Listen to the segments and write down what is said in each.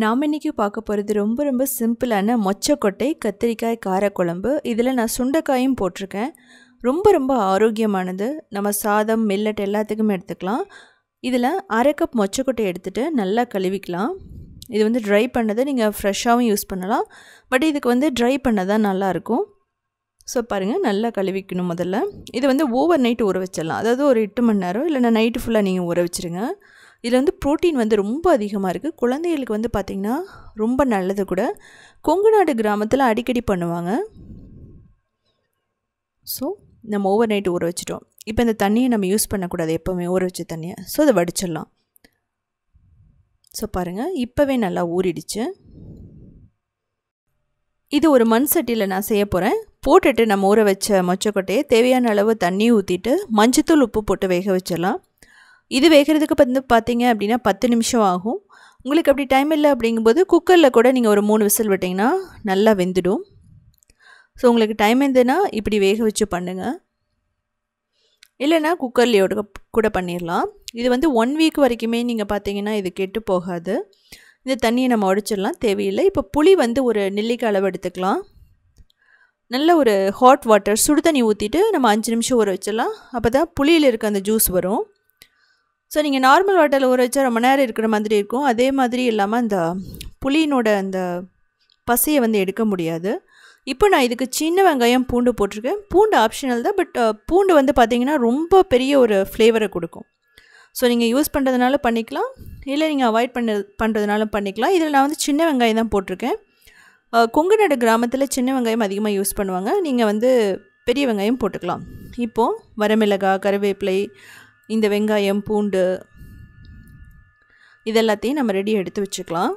நாம் இன்றைக்கி பார்க்க போகிறது ரொம்ப ரொம்ப சிம்பிளான மொச்சக்கொட்டை கத்திரிக்காய் காரக்குழம்பு. இதில் நான் சுண்டைக்காயும் போட்டிருக்கேன். ரொம்ப ரொம்ப ஆரோக்கியமானது. நம்ம சாதம் மில்லட் எல்லாத்துக்குமே எடுத்துக்கலாம். இதில் அரை கப் மொச்சக்கொட்டை எடுத்துகிட்டு நல்லா கழுவிக்கலாம். இது வந்து ட்ரை பண்ணதை நீங்கள் ஃப்ரெஷ்ஷாகவும் யூஸ் பண்ணலாம். பட் இதுக்கு வந்து ட்ரை பண்ண தான் நல்லாயிருக்கும். ஸோ பாருங்கள், நல்லா கழுவிக்கணும். முதல்ல இது வந்து ஓவர் நைட் ஊற வச்சிடலாம். அதாவது ஒரு 8 மணி நேரம் இல்லைனா நைட்டு ஃபுல்லாக நீங்கள் ஊற வச்சுருங்க. இதில் வந்து ப்ரோட்டீன் வந்து ரொம்ப அதிகமாக இருக்குது. குழந்தைகளுக்கு வந்து பார்த்திங்கன்னா ரொம்ப நல்லது கூட. கொங்கு நாடு கிராமத்தில் அடிக்கடி பண்ணுவாங்க. ஸோ நம்ம ஓவர் நைட் ஊற வச்சிட்டோம். இப்போ இந்த தண்ணியை நம்ம யூஸ் பண்ணக்கூடாது, எப்போவுமே ஊற வச்ச தண்ணியை. ஸோ அதை வடிச்சிடலாம். ஸோ பாருங்கள், இப்போவே நல்லா ஊறிடுச்சு. இது ஒரு மண் சட்டியில் நான் செய்ய போகிறேன். போட்டுட்டு நம்ம ஊற வச்ச மொச்சக்கொட்டையை தேவையான அளவு தண்ணி ஊற்றிட்டு மஞ்சத்தூள் உப்பு போட்டு வேக வச்சிடலாம். இது வேகிறதுக்கு வந்து பார்த்திங்க அப்படின்னா 10 நிமிஷம் ஆகும். உங்களுக்கு அப்படி டைம் இல்லை அப்படிங்கும்போது குக்கரில் கூட நீங்கள் ஒரு 3 விசில் விட்டிங்கன்னா நல்லா வெந்துடும். ஸோ உங்களுக்கு டைம் இருந்ததுன்னா இப்படி வேக வச்சு பண்ணுங்கள். இல்லைனா குக்கர்லேயோட கூட பண்ணிடலாம். இது வந்து 1 வீக் வரைக்குமே நீங்கள் பார்த்தீங்கன்னா இது கெட்டு போகாது. இந்த தண்ணியை நம்ம உடைச்சிடலாம், தேவையில்லை. இப்போ புளி வந்து ஒரு நெல்லிக்காய் அளவு எடுத்துக்கலாம். நல்ல ஒரு ஹாட் வாட்டர் சுடு தண்ணி ஊற்றிட்டு நம்ம 5 நிமிஷம் ஊற வச்சிடலாம். அப்போ தான் புளியில் இருக்க அந்த ஜூஸ் வரும். ஸோ நீங்கள் நார்மல் வாட்டரில் ஊற வச்சா ரொம்ப நேரம் இருக்கிற மாதிரி இருக்கும். அதே மாதிரி இல்லாமல் அந்த புளியினோட அந்த பசையை வந்து எடுக்க முடியாது. இப்போ நான் இதுக்கு சின்ன வெங்காயம் பூண்டு போட்டிருக்கேன். பூண்டு ஆப்ஷனல் தான், பட் பூண்டு வந்து பார்த்திங்கன்னா ரொம்ப பெரிய ஒரு ஃப்ளேவரை கொடுக்கும். ஸோ நீங்கள் யூஸ் பண்ணுறதுனால பண்ணிக்கலாம், இல்லை நீங்கள் அவாய்ட் பண்ணுறதுனால பண்ணிக்கலாம். இதில் நான் வந்து சின்ன வெங்காயம் தான் போட்டிருக்கேன். கொங்கு நாடு கிராமத்தில் சின்ன வெங்காயம் அதிகமாக யூஸ் பண்ணுவாங்க. நீங்கள் வந்து பெரிய வெங்காயம் போட்டுக்கலாம். இப்போது வரமிளகாய், கருவேப்பிலை, இந்த வெங்காயம், பூண்டு இதெல்லாத்தையும் நம்ம ரெடி எடுத்து வச்சுக்கலாம்.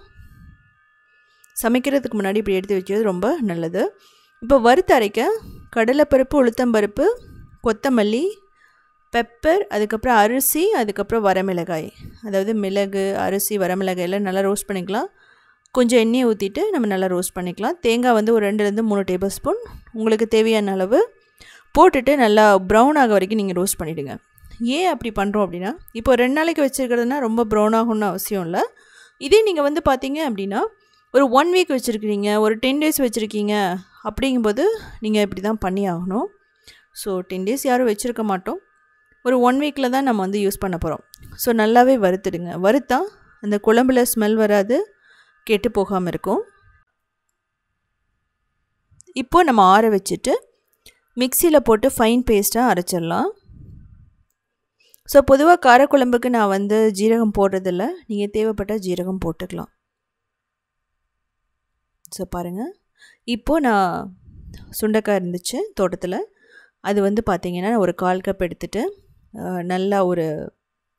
சமைக்கிறதுக்கு முன்னாடி இப்படி எடுத்து வச்சது ரொம்ப நல்லது. இப்போ வறுத்து அரைக்க கடலைப்பருப்பு, உளுத்தம்பருப்பு, கொத்தமல்லி, பெப்பர், அதுக்கப்புறம் அரிசி, அதுக்கப்புறம் வரமிளகாய், அதாவது மிளகு, அரிசி, வரமிளகாய் எல்லாம் நல்லா ரோஸ்ட் பண்ணிக்கலாம். கொஞ்சம் எண்ணெயை ஊற்றிட்டு நம்ம நல்லா ரோஸ்ட் பண்ணிக்கலாம். தேங்காய் வந்து ஒரு 2-3 டேபிள் ஸ்பூன் உங்களுக்கு தேவையான அளவு போட்டுட்டு நல்லா ப்ரௌன் ஆக வரைக்கும் நீங்கள் ரோஸ்ட் பண்ணிவிடுங்க. ஏன் அப்படி பண்ணுறோம் அப்படின்னா, இப்போ 2 நாளைக்கு வச்சுருக்கிறதுனா ரொம்ப ப்ரௌன் ஆகும்னு அவசியம் இல்லை. இதே நீங்கள் வந்து பார்த்தீங்க அப்படின்னா ஒரு 1 வீக் வச்சுருக்கிறீங்க, ஒரு 10 டேஸ் வச்சுருக்கீங்க அப்படிங்கும்போது நீங்கள் இப்படி தான் பண்ணி ஆகணும். ஸோ 10 டேஸ் யாரும் வச்சுருக்க மாட்டோம். ஒரு 1 வீக்கில் தான் நம்ம வந்து யூஸ் பண்ண போகிறோம். ஸோ நல்லாவே வறுத்துடுங்க. வறுத்தா அந்த குழம்புல ஸ்மெல் வராது, கெட்டு போகாமல் இருக்கும். இப்போது நம்ம ஆற வச்சுட்டு மிக்சியில் போட்டு ஃபைன் பேஸ்ட்டாக அரைச்சிடலாம். ஸோ பொதுவாக காரக்குழம்புக்கு நான் வந்து ஜீரகம் போடுறதில்ல, நீங்கள் தேவைப்பட்டால் ஜீரகம் போட்டுக்கலாம். ஸோ பாருங்கள், இப்போது நான் சுண்டைக்காய் இருந்துச்சு தோட்டத்தில், அது வந்து பார்த்திங்கன்னா ஒரு 1/4 கப் எடுத்துகிட்டு நல்லா ஒரு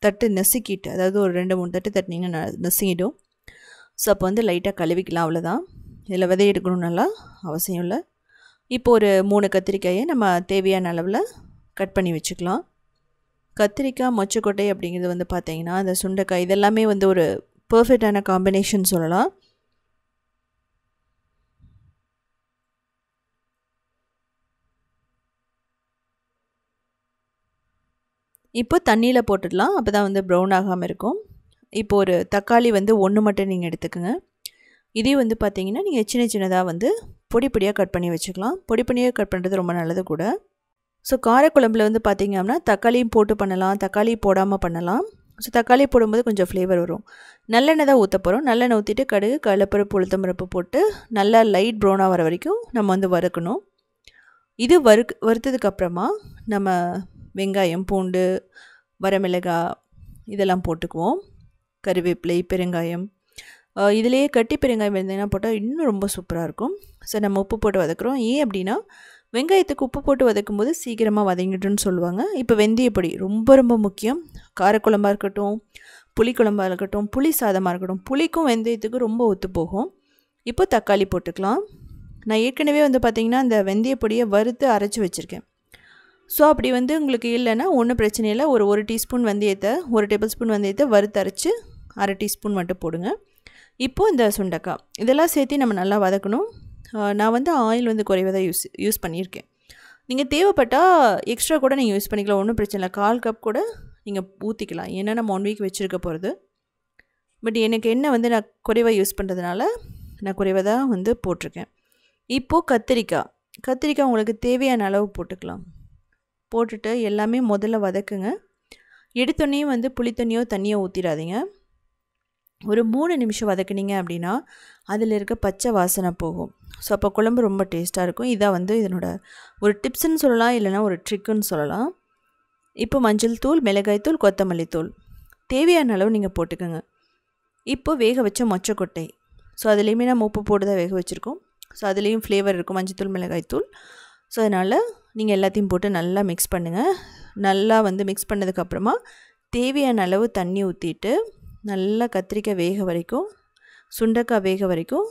தட்டு நசுக்கிட்டு, அதாவது ஒரு 2-3 தட்டு தட்டினீங்கன்னா நசுங்கிடும். ஸோ அப்போ வந்து லைட்டாக கழுவிக்கலாம், அவ்வளோதான். இதில் விதை எடுக்கணும் நல்லா அவசியம் இல்லை. இப்போ ஒரு 3 கத்திரிக்காயை நம்ம தேவையான அளவில் கட் பண்ணி வச்சுக்கலாம். கத்திரிக்காய், மொச்சக்கொட்டை அப்படிங்கிறது வந்து பார்த்திங்கன்னா அந்த சுண்டைக்காய் இதெல்லாமே வந்து ஒரு பர்ஃபெக்டான காம்பினேஷன் சொல்லலாம். இப்போ தண்ணியில் போட்டுடலாம், அப்போ தான் வந்து ப்ரௌன் ஆகாமல் இருக்கும். இப்போ ஒரு தக்காளி வந்து 1 மட்டும் நீங்கள் எடுத்துக்கோங்க. இதே வந்து பார்த்திங்கன்னா நீங்கள் சின்ன சின்னதாக வந்து பொடி பொடியாக கட் பண்ணி வச்சுக்கலாம். பொடி பொடியாக கட் பண்ணுறது ரொம்ப நல்லது கூட. ஸோ காரக்குழம்புல வந்து பார்த்திங்க அப்படின்னா தக்காளியும் போட்டு பண்ணலாம், தக்காளி போடாமல் பண்ணலாம். ஸோ தக்காளி போடும்போது கொஞ்சம் ஃப்ளேவர் வரும். நல்லெண்ணெய் தான் ஊற்ற போகிறோம். நல்லெண்ணெய் ஊற்றிட்டு கடுகு, கடலைப்பருப்பு, உளுத்தம்பருப்பு போட்டு நல்லா லைட் ப்ரௌனாக வர வரைக்கும் நம்ம வந்து வறுக்கணும். இது வறுத்ததுக்கப்புறமா நம்ம வெங்காயம், பூண்டு, வரமிளகாய் இதெல்லாம் போட்டுக்குவோம். கருவேப்பிலை, பெருங்காயம், இதிலேயே கட்டி பெருங்காயம் இருந்ததுன்னா போட்டால் இன்னும் ரொம்ப சூப்பராக இருக்கும். ஸோ நம்ம உப்பு போட்டு வதக்குறோம். ஏன் அப்படின்னா வெங்காயத்துக்கு உப்பு போட்டு வதக்கும்போது சீக்கிரமாக வதங்கிட்டுன்னு சொல்லுவாங்க. இப்போ வெந்தயப்பொடி ரொம்ப ரொம்ப முக்கியம். காரக்குழம்பாக இருக்கட்டும், புளிக்குழம்பாக இருக்கட்டும், புளி சாதமாக இருக்கட்டும், புளிக்கும் வெந்தயத்துக்கும் ரொம்ப ஒத்து போகும். இப்போ தக்காளி போட்டுக்கலாம். நான் ஏற்கனவே வந்து பார்த்திங்கன்னா அந்த வெந்தயப்பொடியை வறுத்து அரைச்சி வச்சுருக்கேன். ஸோ அப்படி வந்து உங்களுக்கு இல்லைன்னா ஒன்றும் பிரச்சனை இல்லை. ஒரு டீஸ்பூன் வெந்தயத்தை, 1 டேபிள் ஸ்பூன் வெந்தயத்தை வறுத்து அரைச்சி அரை டீஸ்பூன் மட்டும் போடுங்க. இப்போது இந்த சுண்டைக்காய் இதெல்லாம் சேர்த்து நம்ம நல்லா வதக்கணும். நான் வந்து ஆயில் வந்து குறைவாக தான் யூஸ் பண்ணியிருக்கேன். நீங்கள் தேவைப்பட்டால் எக்ஸ்ட்ரா கூட நீங்கள் யூஸ் பண்ணிக்கலாம், ஒன்றும் பிரச்சனை இல்லை. 1/4 கப் கூட நீங்கள் ஊற்றிக்கலாம். ஏன்னா நம்ம 1 வீக் வச்சுருக்க போகிறது. பட் எனக்கு எண்ணெய் வந்து நான் குறைவாக யூஸ் பண்ணுறதுனால நான் குறைவாக தான் வந்து போட்டிருக்கேன். இப்போது கத்திரிக்காய் உங்களுக்கு தேவையான அளவு போட்டுக்கலாம். போட்டுட்டு எல்லாமே முதல்ல வதக்குங்க. எடுத்தோடனே வந்து புளித்தண்ணியோ தண்ணியோ ஊற்றிடாதீங்க. ஒரு 3 நிமிஷம் வதக்குனீங்க அப்படின்னா அதில் இருக்க பச்சை வாசனை போகும். ஸோ அப்போ குழம்பு ரொம்ப டேஸ்ட்டாக இருக்கும். இதான் வந்து இதனோட ஒரு டிப்ஸ்ன்னு சொல்லலாம், இல்லைனா ஒரு ட்ரிக்குன்னு சொல்லலாம். இப்போ மஞ்சள் தூள், மிளகாய் தூள், கொத்தமல்லி தூள் தேவையான அளவு நீங்கள் போட்டுக்கோங்க. இப்போ வேக வச்ச மொச்சக்கொட்டை, ஸோ அதுலேயுமே நம்ம உப்பு போட்டு தான் வேக வச்சுருக்கோம். ஸோ அதுலேயும் ஃப்ளேவர் இருக்கும், மஞ்சள் தூள், மிளகாய் தூள். ஸோ அதனால் நீங்கள் எல்லாத்தையும் போட்டு நல்லா மிக்ஸ் பண்ணுங்கள். நல்லா வந்து மிக்ஸ் பண்ணதுக்கப்புறமா தேவையான அளவு தண்ணி ஊற்றிட்டு நல்லா கத்திரிக்காய் வேக வரைக்கும், சுண்டைக்காய் வேக வரைக்கும்,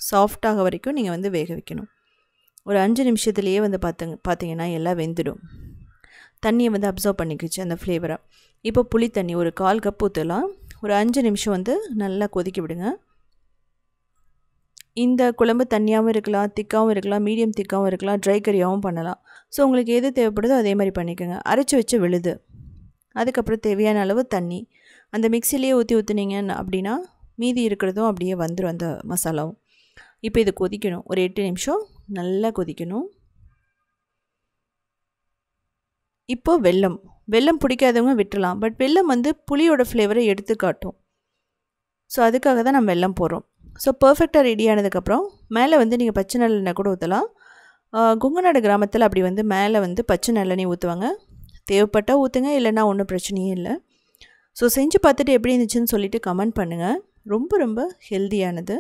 சாஃப்டாக வரைக்கும் நீங்கள் வந்து வேக வைக்கணும். ஒரு 5 நிமிஷத்துலேயே வந்து பார்த்தீங்கன்னா எல்லாம் வெந்துடும். தண்ணியை வந்து அப்சர்வ் பண்ணிக்கிச்சு அந்த ஃப்ளேவரை. இப்போ புளி தண்ணி ஒரு 1/4 கப் ஊற்றலாம். ஒரு 5 நிமிஷம் வந்து நல்லா கொதிக்க விடுங்க. இந்த குழம்பு தண்ணியாகவும் இருக்கலாம், திக்காகவும் இருக்கலாம், மீடியம் திக்காகவும் இருக்கலாம், ட்ரை கறியாகவும் பண்ணலாம். ஸோ உங்களுக்கு எது தேவைப்படுதோ அதே மாதிரி பண்ணிக்கோங்க. அரைச்சி வச்ச விழுது, அதுக்கப்புறம் தேவையான அளவு தண்ணி அந்த மிக்சிலேயே ஊற்றினீங்க அப்படின்னா மீதி இருக்கிறதும் அப்படியே வந்துடும் அந்த மசாலாவும். இப்போ இது கொதிக்கணும். ஒரு 8 நிமிஷம் நல்லா கொதிக்கணும். இப்போது வெல்லம் பிடிக்காதவங்க விட்டுறலாம். பட் வெல்லம் வந்து புளியோட ஃப்ளேவரை எடுத்து காட்டும். ஸோ அதுக்காக தான் நம்ம வெல்லம் போடுறோம். ஸோ பர்ஃபெக்டாக ரெடி ஆனதுக்கப்புறம் மேலே வந்து நீங்கள் பச்சை நல்லெண்ணெய் கூட ஊற்றலாம். குங்கநாடு கிராமத்தில் அப்படி வந்து மேலே வந்து பச்சை நல்லெண்ணெய் ஊற்றுவாங்க. தேவைப்பட்டால் ஊற்றுங்க, இல்லைன்னா ஒன்றும் பிரச்சனையே இல்லை. ஸோ செஞ்சு பார்த்துட்டு எப்படி இருந்துச்சுன்னு சொல்லிவிட்டு கமெண்ட் பண்ணுங்கள். ரொம்ப ரொம்ப ஹெல்தியானது.